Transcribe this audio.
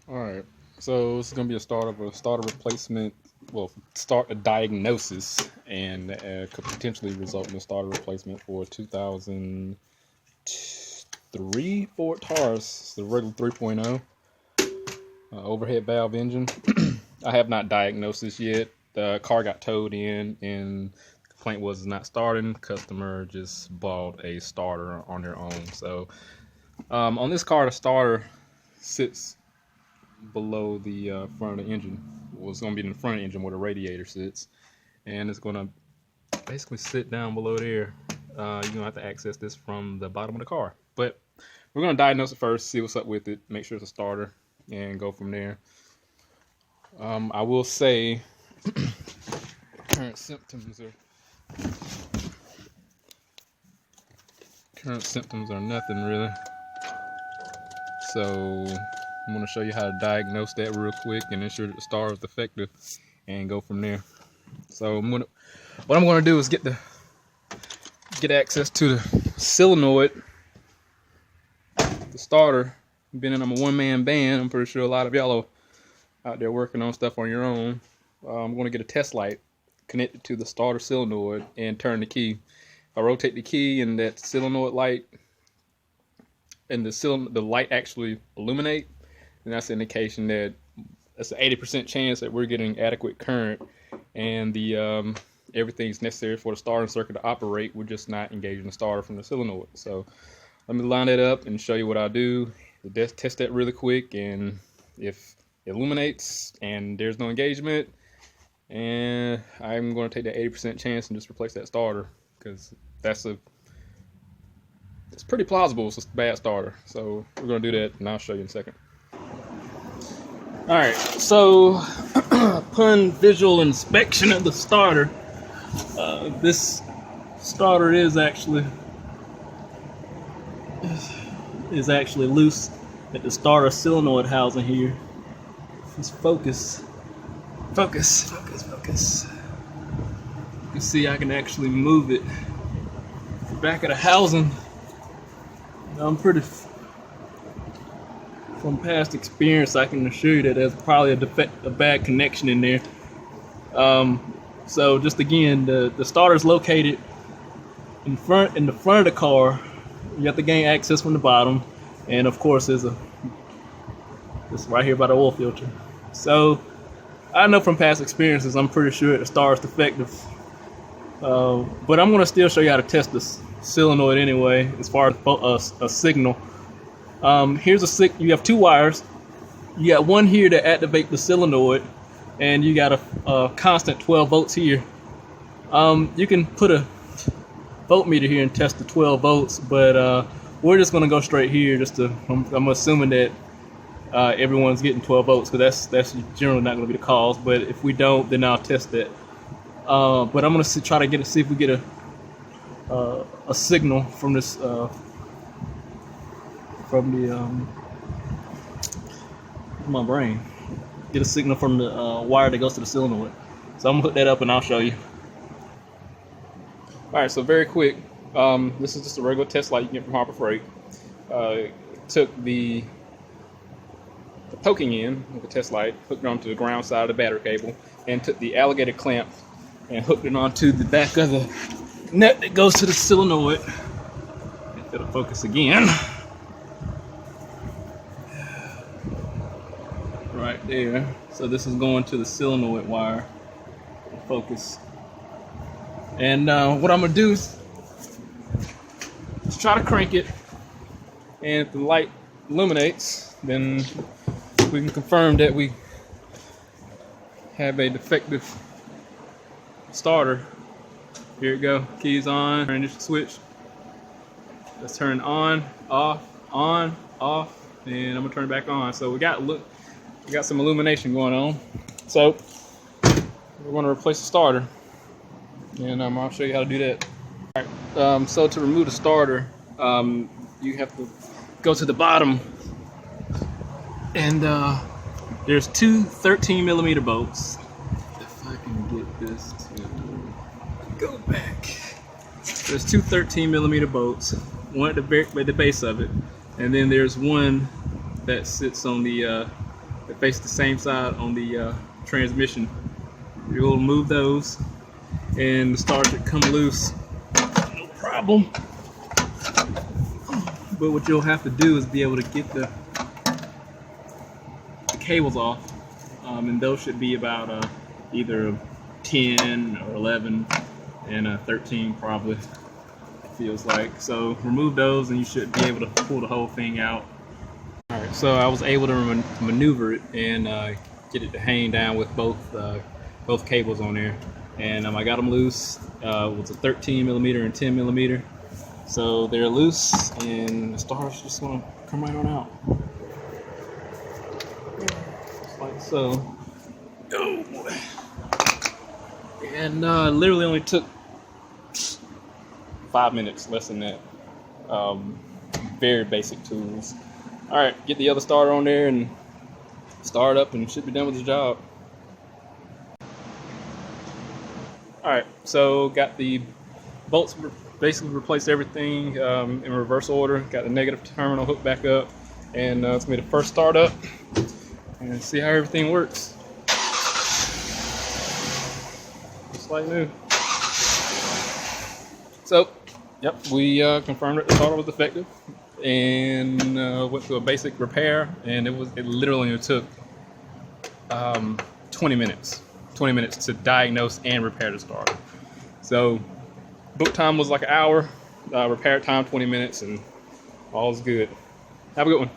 All right, so this is going to be a start of a starter replacement. Well, start a diagnosis, and could potentially result in a starter replacement for a 2003 Ford Taurus, the regular 3.0 overhead valve engine. I have not diagnosed this yet. The car got towed in, and the complaint was it's not starting. Customer just bought a starter on their own. So on this car, the starter sits below the front of the engine. Well, it's going to be in the front engine where the radiator sits, and it's going to basically sit down below there. You're going to have to access this from the bottom of the car. But we're going to diagnose it first, see what's up with it, make sure it's a starter, and go from there. I will say current symptoms are nothing really. So I'm going to show you how to diagnose that real quick and ensure that the starter is effective, and go from there. So what I'm going to do is get access to the solenoid, the starter. Being that I'm a one-man band, I'm pretty sure a lot of y'all are out there working on stuff on your own. I'm going to get a test light connected to the starter solenoid and turn the key. If I rotate the key and that solenoid light and the light actually illuminate, then that's an indication that that's an 80% chance that we're getting adequate current, and the everything's necessary for the starting circuit to operate. We're just not engaging the starter from the solenoid. So let me line that up and show you what I do. Test that really quick, and if it illuminates and there's no engagement, and I'm going to take that 80% chance and just replace that starter, because it's pretty plausible it's a bad starter. So we're going to do that, and I'll show you in a second. Alright, so upon visual inspection of the starter, this starter is actually loose at the starter solenoid housing here. Let's focus. You can see I can actually move it. The back of the housing, I'm pretty, from past experience, I can assure you that there's probably a bad connection in there. So just again, the starter is located in the front of the car. You have to gain access from the bottom, and of course it's right here by the oil filter. So I know from past experiences, I'm pretty sure the starter is defective. But I'm going to still show you how to test this solenoid anyway, as far as a signal. Here's you have two wires. You got one here to activate the solenoid, and you got a constant 12 volts here. You can put a voltmeter here and test the 12 volts, but we're just going to go straight here. I'm assuming that everyone's getting 12 volts, because that's generally not going to be the cause. But if we don't, then I'll test that. But I'm going to try to see if we get a signal from this from my brain. Get a signal from the wire that goes to the solenoid. So I'm gonna hook that up and I'll show you. Alright, so very quick, this is just a regular test light you can get from Harbor Freight. Took the poking end with the test light, hooked it onto the ground side of the battery cable, and took the alligator clamp and hooked it onto the back of the nut that goes to the solenoid. If it'll focus again. Right there. So this is going to the solenoid wire. Focus. And what I'm gonna do is try to crank it, and if the light illuminates, then we can confirm that we have a defective starter. Here we go. Keys on. Turn this switch. Let's turn on, off, and I'm gonna turn it back on. So we got some illumination going on. So we're gonna replace the starter, and I'll show you how to do that. All right. So to remove the starter, you have to go to the bottom, and there's two 13mm bolts. If I can get this to go back. There's two 13mm bolts, one at the base of it, and then there's one that sits on the They face the same side on the transmission. You'll move those, and the starter should come loose, no problem. But what you'll have to do is be able to get the cables off, and those should be about either 10 or 11 and 13 probably, feels like. So remove those and you should be able to pull the whole thing out. Alright, so I was able to maneuver it and get it to hang down with both cables on there, and I got them loose. It was a 13mm and 10mm, so they're loose and the starter's just gonna come right on out. Just like so. Oh boy. And literally only took 5 minutes, less than that. Very basic tools. Alright, get the other starter on there and start up and should be done with the job. Alright, so got the bolts, basically replaced everything in reverse order. Got the negative terminal hooked back up, and it's gonna be the first start up and see how everything works. Just like new. So, yep, we confirmed that the starter was defective and went through a basic repair, and it literally only took 20 minutes to diagnose and repair the starter. So book time was like an hour, repair time 20 minutes, and all's good. Have a good one.